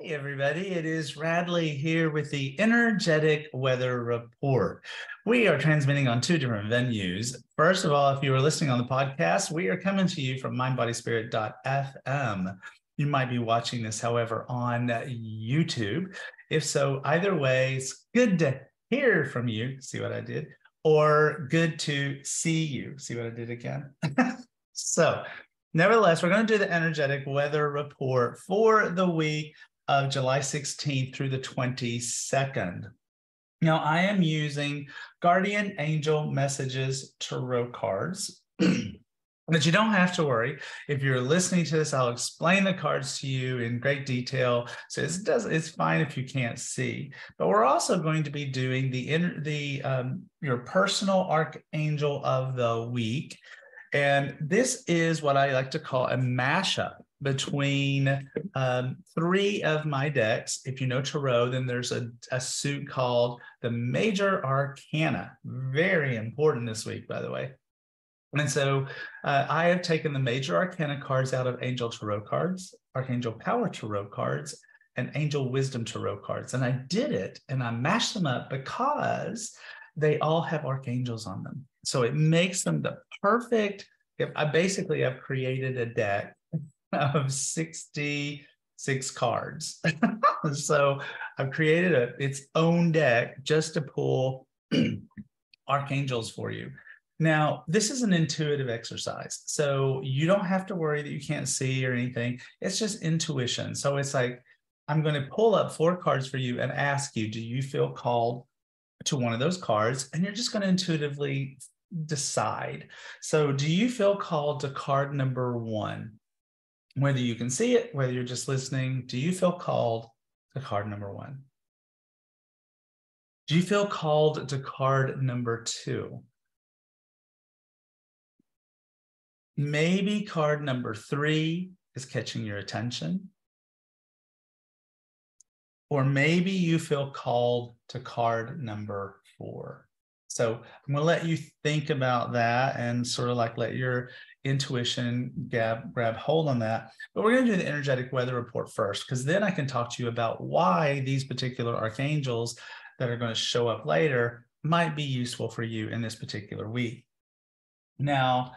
Hey everybody, it is Radley here with the Energetic Weather Report. We are transmitting on two different venues. First of all, if you are listening on the podcast, we are coming to you from mindbodyspirit.fm. You might be watching this, however, on YouTube. If so, either way, it's good to hear from you. See what I did? Or good to see you. See what I did again? So, nevertheless, we're going to do the energetic weather report for the week of July 16th through the 22nd. Now, I am using Guardian Angel Messages Tarot cards. But you don't have to worry. If you're listening to this, I'll explain the cards to you in great detail. So it's fine if you can't see. But we're also going to be doing your personal archangel of the week. And this is what I like to call a mashup between three of my decks. If you know Tarot, then there's a suit called the Major Arcana. Very important this week, by the way. And so I have taken the Major Arcana cards out of Angel Tarot cards, Archangel Power Tarot cards, and Angel Wisdom Tarot cards. And I did it and I mashed them up because they all have archangels on them. So it makes them the perfect. I basically have created a deck of 66 cards. So I've created its own deck just to pull archangels for you. Now, this is an intuitive exercise. So you don't have to worry that you can't see or anything. It's just intuition. So it's like, I'm going to pull up 4 cards for you and ask you, do you feel called to one of those cards? And you're just going to intuitively decide. So do you feel called to card number 1? Whether you can see it, whether you're just listening, do you feel called to card number 1? Do you feel called to card number 2? Maybe card number 3 is catching your attention. Or maybe you feel called to card number 4. So I'm going to let you think about that and sort of like let your intuition grab hold on that. But we're going to do the energetic weather report first, because then I can talk to you about why these particular archangels that are going to show up later might be useful for you in this particular week. Now,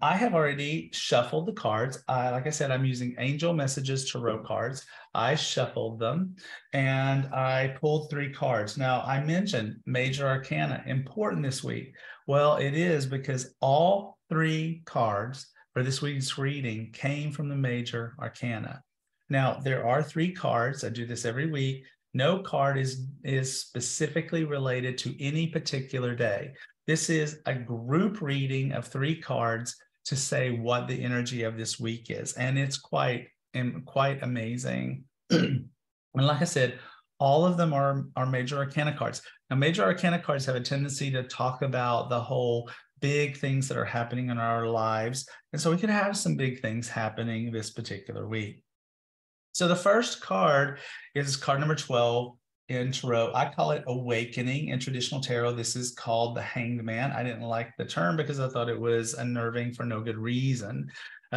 I have already shuffled the cards. Like I said, I'm using Angel Messages Tarot cards. I shuffled them and I pulled 3 cards. Now, I mentioned Major Arcana, important this week. Well, it is because all 3 cards for this week's reading came from the Major Arcana. Now, there are 3 cards. I do this every week. No card is specifically related to any particular day. This is a group reading of 3 cards to say what the energy of this week is. And it's quite amazing. And like I said, all of them are Major Arcana cards. Now, Major Arcana cards have a tendency to talk about the whole big things that are happening in our lives. And so we could have some big things happening this particular week. So the first card is card number 12 in Tarot. I call it Awakening. In traditional tarot, this is called the Hanged Man. I didn't like the term because I thought it was unnerving for no good reason.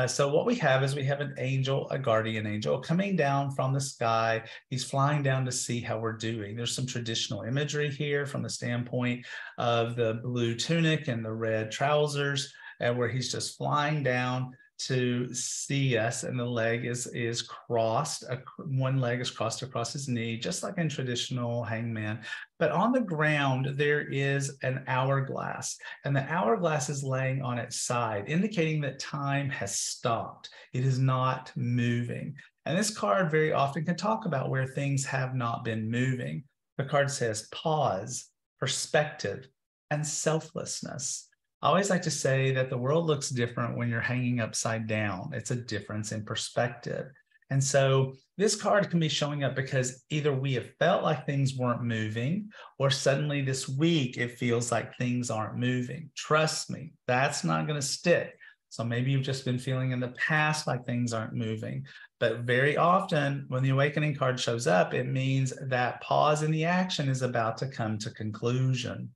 So what we have is we have an angel, a guardian angel, coming down from the sky. He's flying down to see how we're doing. There's some traditional imagery here from the standpoint of the blue tunic and the red trousers, where he's just flying down to see us, and the leg is crossed. One leg is crossed across his knee, just like in traditional hangman. But on the ground, there is an hourglass, and the hourglass is laying on its side, indicating that time has stopped. It is not moving. And this card very often can talk about where things have not been moving. The card says pause, perspective, and selflessness. I always like to say that the world looks different when you're hanging upside down. It's a difference in perspective. And so this card can be showing up because either we have felt like things weren't moving, or suddenly this week it feels like things aren't moving. Trust me, that's not going to stick. So maybe you've just been feeling in the past like things aren't moving. But very often when the Awakening card shows up, it means that pause in the action is about to come to conclusion.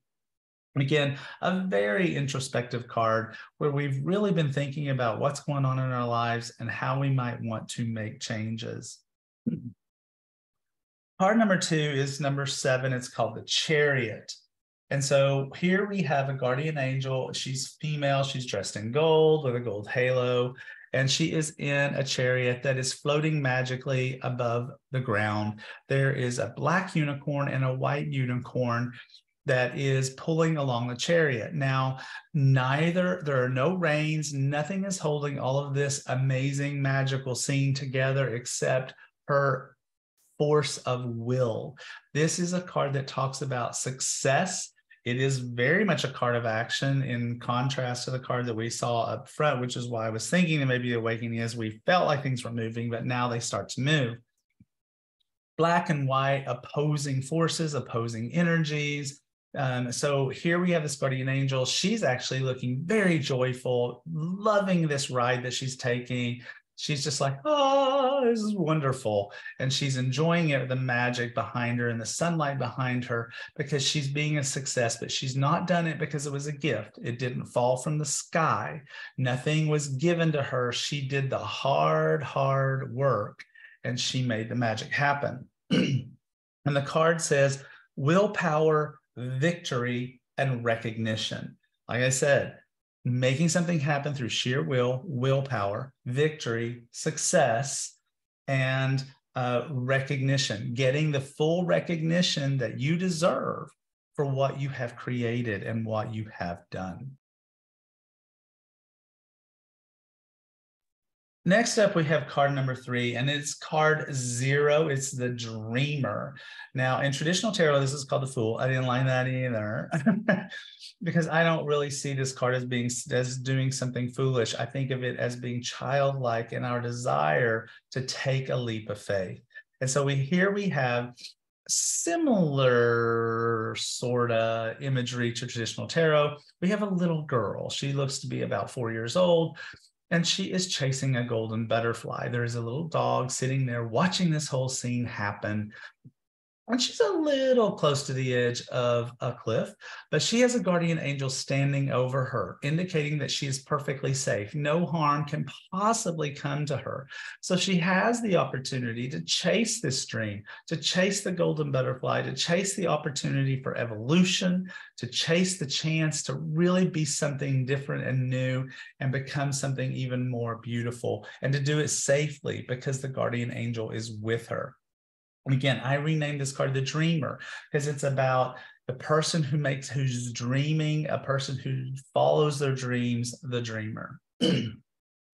Again, a very introspective card where we've really been thinking about what's going on in our lives and how we might want to make changes. Card number 2 is number 7. It's called the Chariot. And so here we have a guardian angel. She's female. She's dressed in gold with a gold halo. And she is in a chariot that is floating magically above the ground. There is a black unicorn and a white unicorn that is pulling along the chariot. Now, there are no reins. Nothing is holding all of this amazing magical scene together except her force of will. This is a card that talks about success. It is very much a card of action in contrast to the card that we saw up front, which is why I was thinking that maybe the awakening is we felt like things were moving, but now they start to move. Black and white, opposing forces, opposing energies. So here we have this guardian angel. She's actually looking very joyful, loving this ride that she's taking. She's just like, oh, this is wonderful. And she's enjoying it, the magic behind her and the sunlight behind her, because she's being a success, but she's not done it because it was a gift. It didn't fall from the sky. Nothing was given to her. She did the hard work, and she made the magic happen. And the card says willpower, victory, and recognition. Like I said, making something happen through sheer will, willpower, victory, success, and recognition, getting the full recognition that you deserve for what you have created and what you have done. Next up, we have card number 3, and it's card 0. It's the Dreamer. Now, in traditional tarot, this is called the Fool. I didn't like that either because I don't really see this card as doing something foolish. I think of it as being childlike in our desire to take a leap of faith. And so here we have similar sort of imagery to traditional tarot. We have a little girl. She looks to be about 4 years old, and she is chasing a golden butterfly. There is a little dog sitting there watching this whole scene happen. And she's a little close to the edge of a cliff, but she has a guardian angel standing over her, indicating that she is perfectly safe. No harm can possibly come to her. So she has the opportunity to chase this dream, to chase the golden butterfly, to chase the opportunity for evolution, to chase the chance to really be something different and new and become something even more beautiful, and to do it safely because the guardian angel is with her. Again, I renamed this card the Dreamer because it's about the person who's dreaming, a person who follows their dreams, the dreamer. And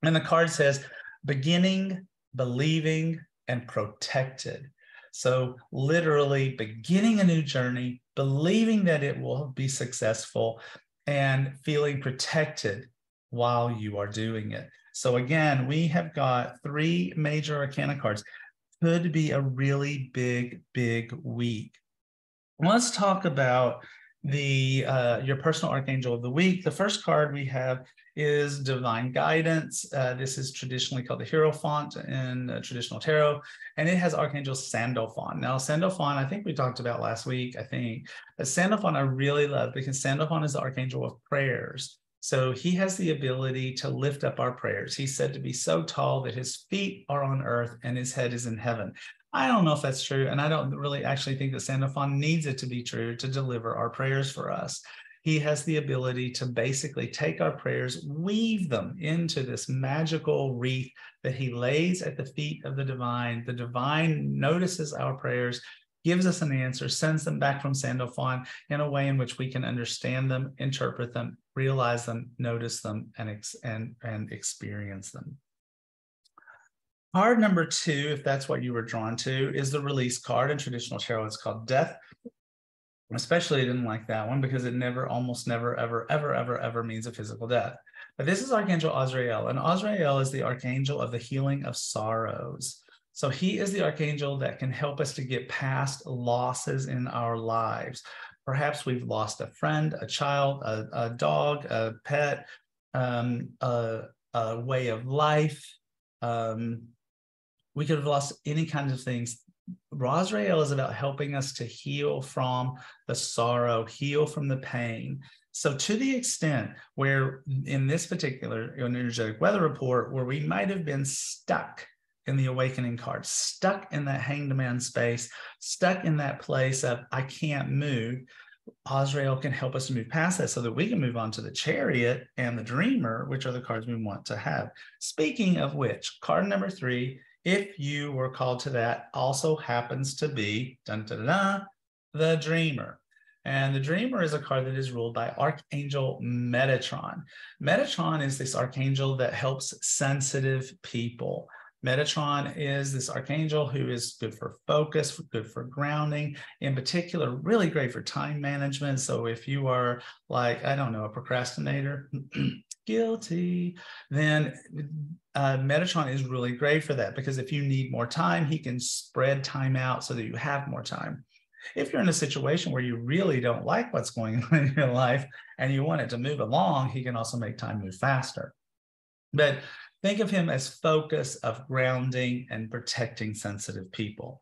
the card says beginning, believing, and protected. So literally beginning a new journey, believing that it will be successful, and feeling protected while you are doing it. So again, we have got 3 major arcana cards. Could be a really big week. Let's talk about your personal archangel of the week. The first card we have is divine guidance. This is traditionally called the Hierophant in traditional tarot, and it has Archangel Sandalphon. Now, Sandalphon, I think we talked about last week, but Sandalphon I really love because Sandalphon is the archangel of prayers. So he has the ability to lift up our prayers. He's said to be so tall that his feet are on earth and his head is in heaven. I don't know if that's true, and I don't really actually think that Sandalphon needs it to be true to deliver our prayers for us. He has the ability to basically take our prayers, weave them into this magical wreath that he lays at the feet of the divine. The divine notices our prayers, gives us an answer, sends them back from Sandalphon in a way in which we can understand them, interpret them, realize them, notice them, and experience them. Card number 2, if that's what you were drawn to, is the Release card. In traditional tarot, it's called Death. Especially, I didn't like that one because it almost never, ever means a physical death. But this is Archangel Azrael, and Azrael is the archangel of the healing of sorrows. So he is the archangel that can help us to get past losses in our lives. Perhaps we've lost a friend, a child, a dog, a pet, a way of life. We could have lost any kinds of things. Azrael is about helping us to heal from the sorrow, heal from the pain. So to the extent where in this particular energetic weather report, where we might have been stuck in the awakening card, stuck in that hanged man space, stuck in that place of I can't move, Azrael can help us to move past that so that we can move on to the Chariot and the Dreamer, which are the cards we want to have. Speaking of which, card number 3, if you were called to that, also happens to be dun, dun, dun, dun, the Dreamer. And the Dreamer is a card that is ruled by Archangel Metatron. Metatron is this archangel that helps sensitive people. Metatron is this archangel who is good for focus, good for grounding, in particular, really great for time management. So if you are like, I don't know, a procrastinator, guilty, then Metatron is really great for that, because if you need more time, he can spread time out so that you have more time. If you're in a situation where you really don't like what's going on in your life and you want it to move along, he can also make time move faster. But think of him as focus of grounding and protecting sensitive people.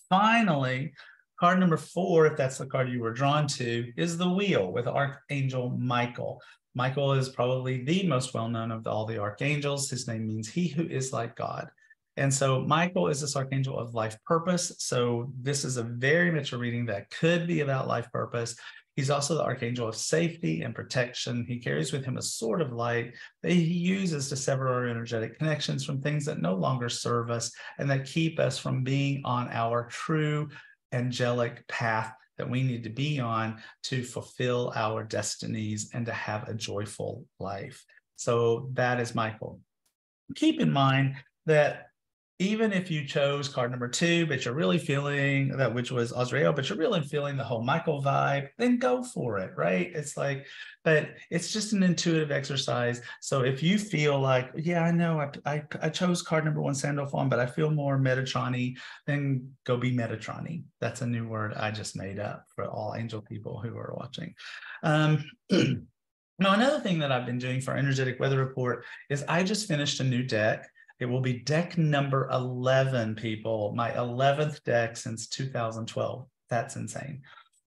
Finally, card number 4, if that's the card you were drawn to, is the Wheel with Archangel Michael. Michael is probably the most well-known of all the archangels. His name means he who is like God. And so Michael is this archangel of life purpose. So this is a very much a reading that could be about life purpose. He's also the archangel of safety and protection. He carries with him a sword of light that he uses to sever our energetic connections from things that no longer serve us and that keep us from being on our true angelic path that we need to be on to fulfill our destinies and to have a joyful life. So that is Michael. Keep in mind that even if you chose card number 2, but you're really feeling that, which was Azrael, but you're really feeling the whole Michael vibe, then go for it, right? It's like, but it's just an intuitive exercise. So if you feel like, yeah, I know I chose card number 1, Sandalphon, but I feel more Metatron-y, then go be Metatron-y. That's a new word I just made up for all angel people who are watching. Now, another thing that I've been doing for Energetic Weather Report is I just finished a new deck. It will be deck number 11, people. My 11th deck since 2012. That's insane.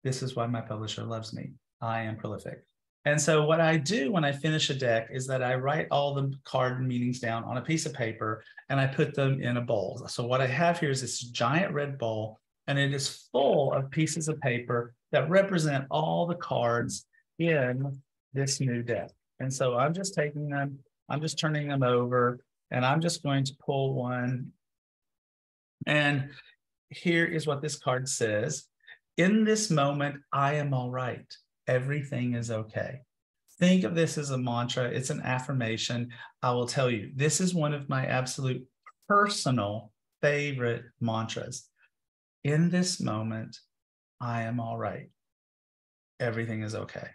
This is why my publisher loves me. I am prolific. And so what I do when I finish a deck is that I write all the card meanings down on a piece of paper and I put them in a bowl. So what I have here is this giant red bowl, and it is full of pieces of paper that represent all the cards in this new deck. And so I'm just taking them, I'm just turning them over, and I'm just going to pull one. And here is what this card says. In this moment, I am all right. Everything is okay. Think of this as a mantra. It's an affirmation. I will tell you, this is one of my absolute personal favorite mantras. In this moment, I am all right. Everything is okay.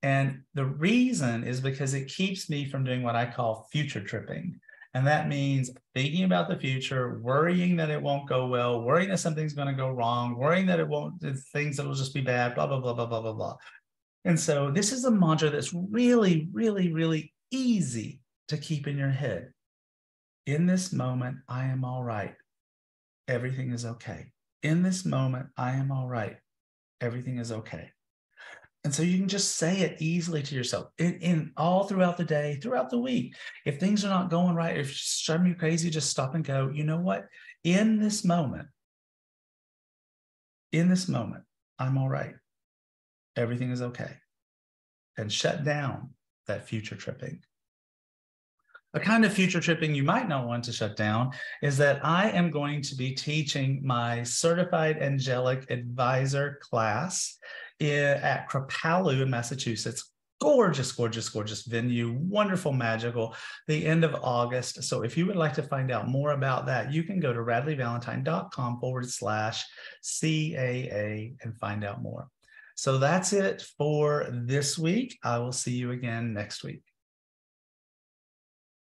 And the reason is because it keeps me from doing what I call future tripping. And that means thinking about the future, worrying that it won't go well, worrying that something's going to go wrong, worrying that it won't, things that will just be bad, blah, blah, blah, blah, blah, blah, blah. And so this is a mantra that's really, really, really easy to keep in your head. In this moment, I am all right. Everything is okay. In this moment, I am all right. Everything is okay. And so you can just say it easily to yourself in all throughout the day, throughout the week. If things are not going right, if it's driving you crazy, just stop and go, you know what? In this moment, I'm all right. Everything is okay. And shut down that future tripping. A kind of future tripping you might not want to shut down is that I am going to be teaching my Certified Angelic Advisor class at Kripalu in Massachusetts. Gorgeous, gorgeous, gorgeous venue, wonderful, magical, the end of August. So if you would like to find out more about that, you can go to radleyvalentine.com/CAA and find out more. So that's it for this week. I will see you again next week.